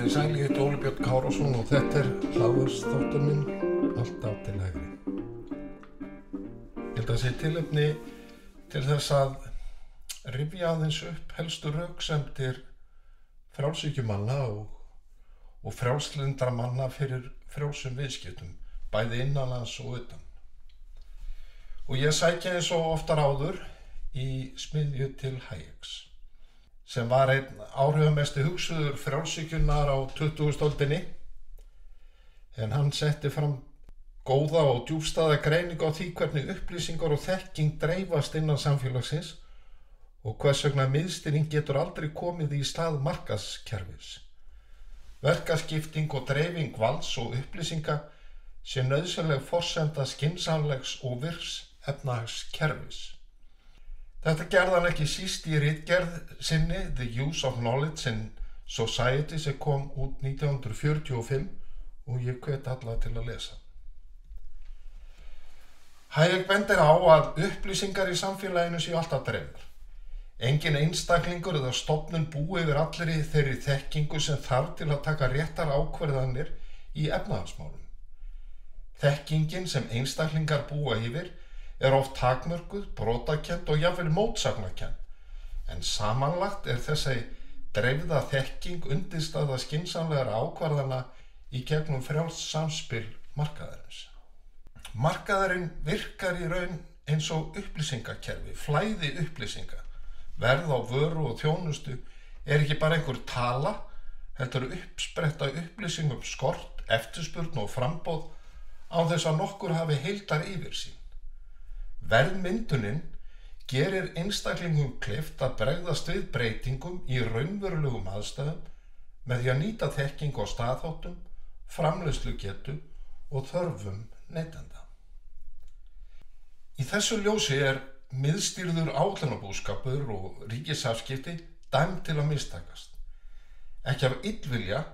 Komið sæl, ég heiti Óli Björn Kárason og þetta hlaðvarpsþáttur minn Alltaf til hægri. Ég held að sé tilefni til þess að rifja aðeins upp helstu röksemdir frjálshyggjumanna og frjálslyndra manna fyrir frjálsum viðskiptum, bæði innanlands og utan. Og ég sækja eins og oftar áður í smiðju til Hayeks, sem var einn áhrifamesti hugsuður frjálshyggjunnar á 20. öldinni, en hann setti fram góða og djúpstæða greiningu á því hvernig upplýsingar og þekking dreifast innan samfélagsins og hvers vegna miðstýring getur aldrei komið í stað markaðskerfis. Verkaskipting og dreifing valds og upplýsinga sé nauðsynleg forsenda skynsamlegs og virks efnahagskerfis. Þetta gerði hann ekki síst í ritgerð sinni The Use of Knowledge in Society sem kom út 1945 og ég hvet alla til að lesa. Hayek bendir á að upplýsingar í samfélaginu séu alltaf dreifðar. Engin einstaklingur eða stofnun búi yfir allri þeirri þekkingu sem þarf til að taka réttar ákvarðanir í efnahagsmálum. Þekkingin sem einstaklingar búa yfir er oft takmörkuð, brotakennd og jafnvel mótsagnakennd, en samanlagt er þessi dreifða þekking undirstaða skynsamlegra ákvarðana í gegnum frjálst samspil markaðarins. Markaðurinn virkar í raun eins og upplýsingakerfi, flæði upplýsinga. Verð á vöru og þjónustu er ekki bara einhver tala, heldur uppspretta upplýsingum skort, eftirspurn og framboð án þess að nokkur hafi heildar yfirsýn. Verðmyndunin gerir einstaklingum kleift að bregðast við breytingum í raunverulegum aðstæðum með því að nýta þekkingu á staðháttum, framleiðslugetu og þörfum neytenda. Í þessu ljósi er miðstýrður áætlunarbúskapur og ríkisafskipti dæmd til að mistakast. Ekki af illvilja,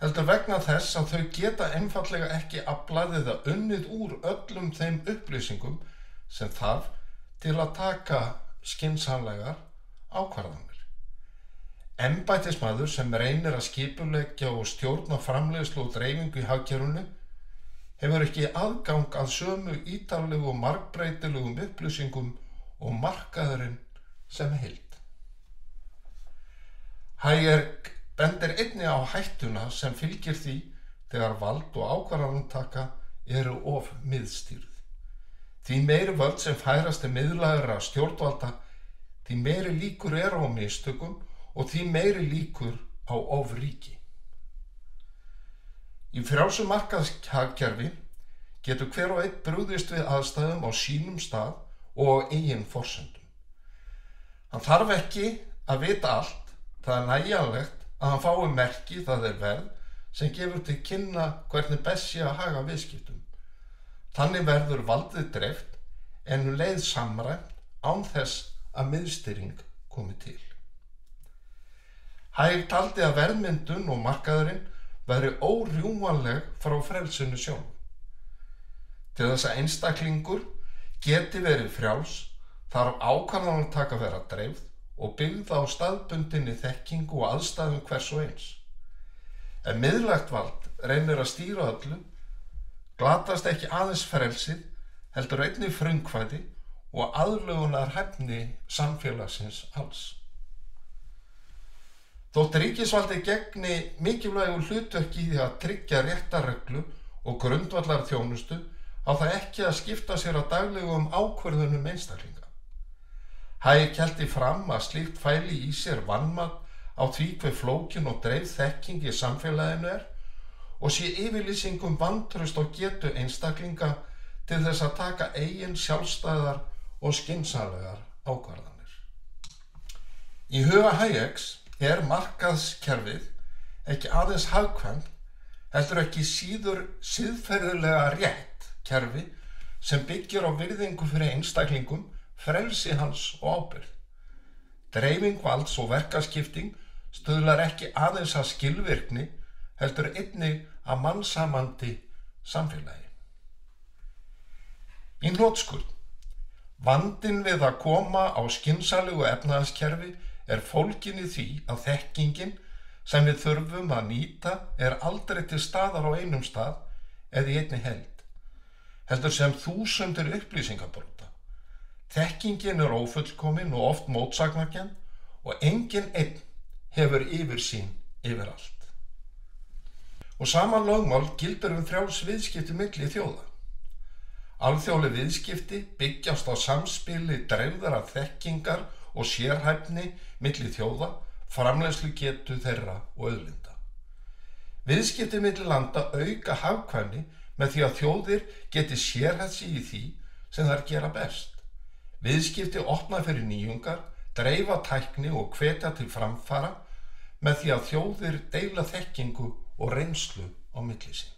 heldur vegna þess að þau geta einfaldlega ekki aflað eða unnið úr öllum þeim upplýsingum sem þarf til að taka skynsamlegar ákvarðanir. Embættismaður sem reynir að skipuleggja og stjórna framleiðslu og dreifingu í hagkerfinu hefur ekki aðgang að sömu ítarlegu og margbreytilegum upplýsingum og markaðurinn sem heild. Hayek bendir einnig á hættuna sem fylgir því þegar vald og ákvarðanataka eru of miðstýrð. Því meiri völd sem færast til miðlægra stjórnvalda, því meiri líkur eru á mistökum og því meiri líkur á ofríki. Í frjálsu markaðshagkerfi getur hver og einn brugðist við aðstæðum á sínum stað og á eigin forsendum. Hann þarf ekki að vita allt, það er nægjanlegt að hann fái merki, það er verð, sem gefur til kynna hvernig best sé að haga viðskiptum. Þannig verður valdið dreift en leið samræmt án þess að miðstýring komi til. Hayek taldi að verðmyndun og markaðurinn væri órjúmanleg frá frelsinu sjálfu. Til þess að einstaklingur geti verið frjáls þarf ákvarðanataka að vera dreifð og byggð á staðbundinni þekkingu og aðstæðum hvers og eins. Ef miðlægt vald reynir að stýra öllu, glatast ekki aðeins frelsið, heldur einnig frumkvæði og aðlögunarhæfni samfélagsins alls. Þótt ríkisvaldi gegni mikilvægu hlutverki í því að tryggja réttarreglu og grundvallarþjónustu á það ekki að skipta sér á daglegum ákvörðunum einstaklinga. Hayek héldi fram að slíkt fæli í sér vanmat á því hve flókin og dreifð þekking í samfélaginu er og sé yfirlýsingum vantraust á getu einstaklinga til þess að taka eigin sjálfstæðar og skynsamlegar ákvarðanir. Í huga Hayeks er markaðskerfið ekki aðeins hagkvæmt, heldur ekki síður siðferðilega rétt kerfi sem byggir á virðingu fyrir einstaklingum, frelsi hans og ábyrgð. Dreifing valds og verkaskipting stuðlar ekki aðeins að skilvirkni, heldur einnig að mannshamandi samfélagi. Í hnotskurn, vandinn við að koma á skynsamlegu efnahagskerfi er fólgin í því að þekkingin sem við þurfum að nýta er aldrei til staðar á einum stað eða í einni held, heldur sem þúsundir upplýsingabrota. Þekkingin er ófullkomin og oft mótsagnarkennd og enginn einn hefur yfirsýn yfir allt. Og sama lögmál gildir frjáls viðskipti milli þjóða. Alþjóðleg viðskipti byggjast á samspili dreifðara þekkingar og sérhæfni milli þjóða, framleiðslugetu þeirra og auðlinda. Viðskipti milli landa auka hagkvæmni með því að þjóðir geti sérhæft sig í því sem þær gera best. Viðskipti opna fyrir nýjungar, dreifa tækni og hvetja til framfara með því að þjóðir deila þekkingu og reynslu á milli sín.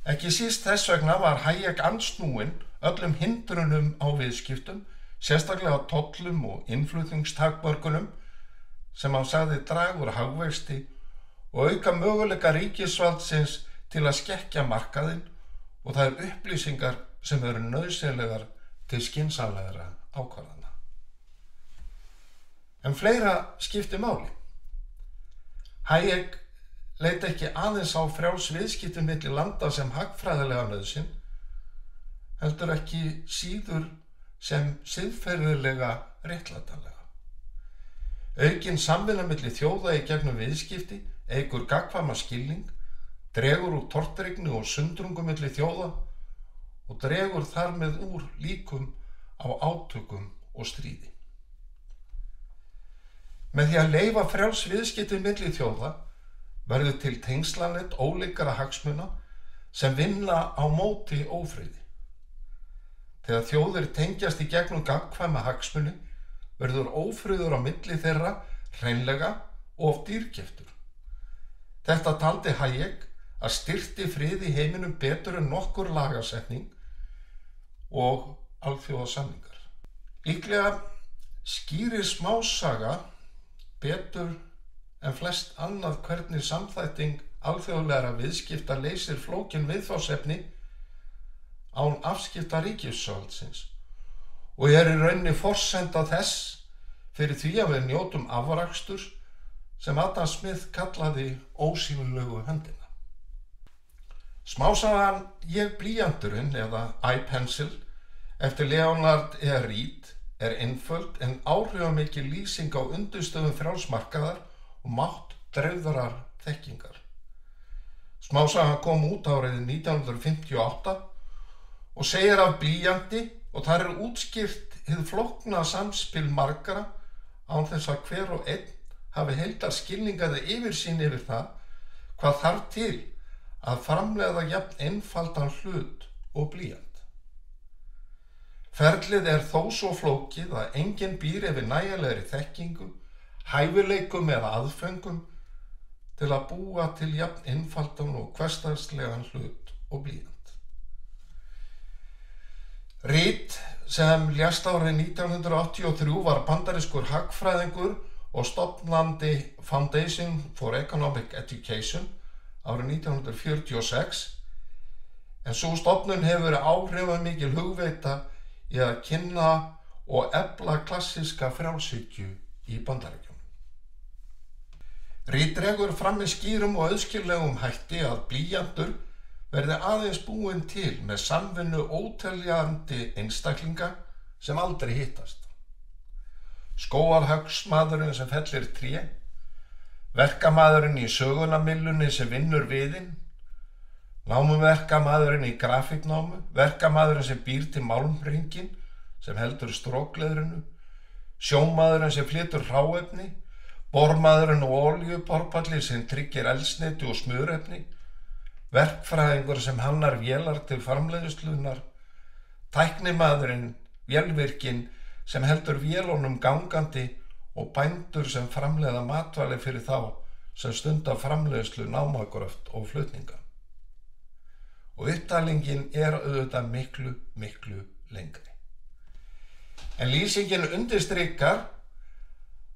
Ekki síst þess vegna var Hayek andsnúinn öllum hindrunum á viðskiptum, sérstaklega tollum og innflutningstakmörkunum sem hann sagði draga úr hagvexti og auka möguleika ríkisvaldsins til að skekkja markaðinn og þær upplýsingar sem eru nauðsynlegar til skynsamlegra ákvarðana. En fleira skipti máli. Hayek leit ekki aðeins á frjáls viðskipti milli landa sem hagfræðilega nauðsyn, heldur ekki síður sem siðferðilega réttlætanlega. Aukin samvinna milli þjóða í gegnum viðskipti eykur gagnkvæma skilning, dregur úr tortryggni og sundrungum milli þjóða og dregur þar með úr líkum á átökum og stríði. Með því að leyfa frjáls viðskipti milli þjóða verður til tengslanett ólíkra hagsmuna sem vinna á móti ófriði. Þegar þjóðir tengjast í gegnum gagnkvæma hagsmuni verður ófriður á milli þeirra hreinlega of dýrkeyptur. Þetta taldi Hayek að styrkti frið í heiminum betur en nokkur lagasetning og alþjóðasamningar. Líklega skýrir smásaga betur en flest annað hvernig samþætting alþjóðlegra viðskipta leysir flókin viðfangsefni án afskipta ríkisvaldsins og er í rauninni forsenda þess fyrir því að við njótum afraksturs sem Adam Smith kallaði ósýnilegu höndina. Smásagan Ég blýanturinn eða iPencil eftir Leonard Read er einföld en áhrifamikil lýsing á undirstöðum frjálsmarkaðar og mátt dreifðarar þekkingar. Smásagan kom út árið 1958 og segir af blýanti og þar er útskýrt hið flókna samspil margra án þess að hver og einn hafi heildarskilning eða yfirsýn yfir það hvað þarf til að framleiða jafn einfaldan hlut og blýant. Ferlið er þó svo flókið að enginn býr yfir nægjanlegri þekkingu, hæfileikum eða aðföngum til að búa til jafn einfaldan og hversdagslegan hlut og blýant. Read, sem lést árið 1983, var bandarískur hagfræðingur og stofnandi Foundation for Economic Education árið 1946, en sú stofnun hefur verið áhrifamikil hugveita í að kynna og efla klassíska frjálshyggju í Bandaríkjunum. Read dregur fram með skýrum og auðskillegum hætti að blýantur verði aðeins búinn til með samvinnu óteljandi einstaklinga sem aldrei hittast. Skógarhöggsmaðurinn sem fellir tré, verkamaðurinn í sögunamillunni sem vinnur viðinn, námuverkamaðurinn í grafíknámu, verkamaðurinn sem býr til málmhringinn sem heldur strókleðrinu, sjómaðurinn sem flytur hráefni, bormaðurinn og olíuborpalli sem tryggir eldsneyti og smurefni, verkfræðingur sem hannar vélar til framleiðslunar, tæknimaðurinn, vélvirkinn sem heldur vélunum gangandi og bændur sem framleiða matvæli fyrir þá sem stunda framleiðslu, námagröft og flutninga. Og upptalningin er auðvitað miklu lengri. En lýsingin undirstrikar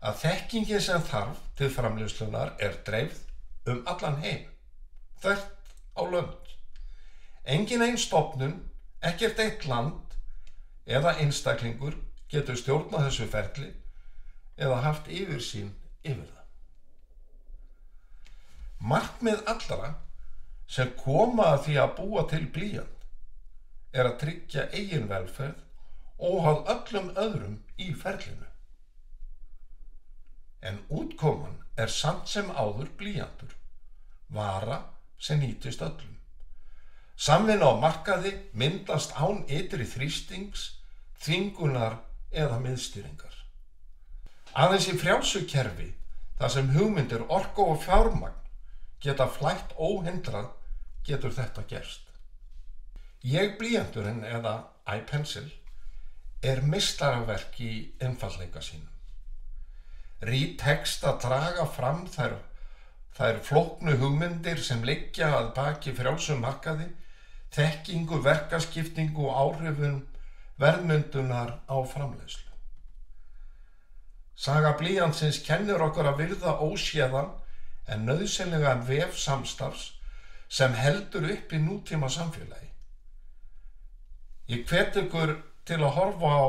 að þekkingin sem þarf til framleiðslunar er dreifð allan heim, þvert á lönd. Engin ein stofnun, ekkert eitt land eða einstaklingur getur stjórnað þessu ferli eða haft yfirsýn yfir það. Markmið allra sem koma að því að búa til blýant að tryggja eigin velferð óháð öllum öðrum í ferlinu. En útkoman samt sem áður blýantur, vara sem nýtist öllum. Samvinna á markaði myndast án ytri þrýstings, þvingunar eða miðstýringar. Aðeins í frjálsu kerfi, þar sem hugmyndir, orku og fjármagn geta flætt óhindrað, getur þetta gerst. Blýanturinn eða iPencil meistaraverk í einfaldleika sínum. Tekst að draga fram þær flóknu hugmyndir sem liggja að baki frjálsum markaði, þekkingu, verkaskiptingu og áhrifum verðmyndunar á framleiðslu. Saga blýantsins kennir okkur að virða óséðan en nauðsynlegan vef samstarfs sem heldur upp í nútíma samfélagi. Ég hvet ykkur til að horfa á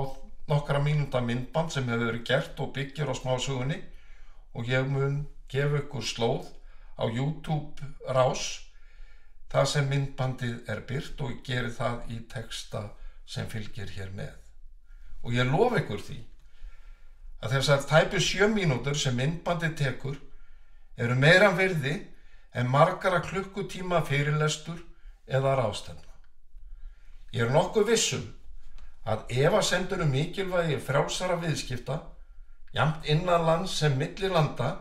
nokkra mínúta myndband sem hefur verið gert og byggir á smásögunni og ég mun gefa ykkur slóð á YouTube rás þar sem myndbandið birt og ég geri það í texta sem fylgir hér með. Og ég lofa ykkur því að þessar tæpu 7 mínútur sem myndbandið tekur eru meira virði en margara klukkutíma fyrirlestur eða ráðstefna. Ég nokkuð vissum að efasemdir mikilvægi frjálsara viðskipta, jafnt innanlands sem milli landa,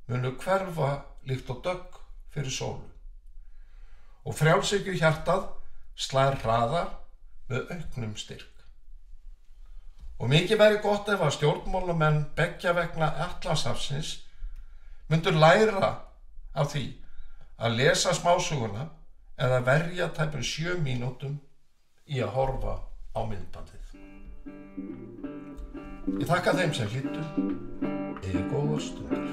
munu hverfa líkt og dögg fyrir sólu. Og frjálshyggju hjartað slær hraðar með auknum styrk. Og mikið væri gott ef að stjórnmálamenn beggja vegna Atlantshafsins myndu læra af því að lesa smásöguna eða verja tæpum 7 mínútum í að horfa á myndbandið. Ég þakka þeim sem hlýddu. Góða stund.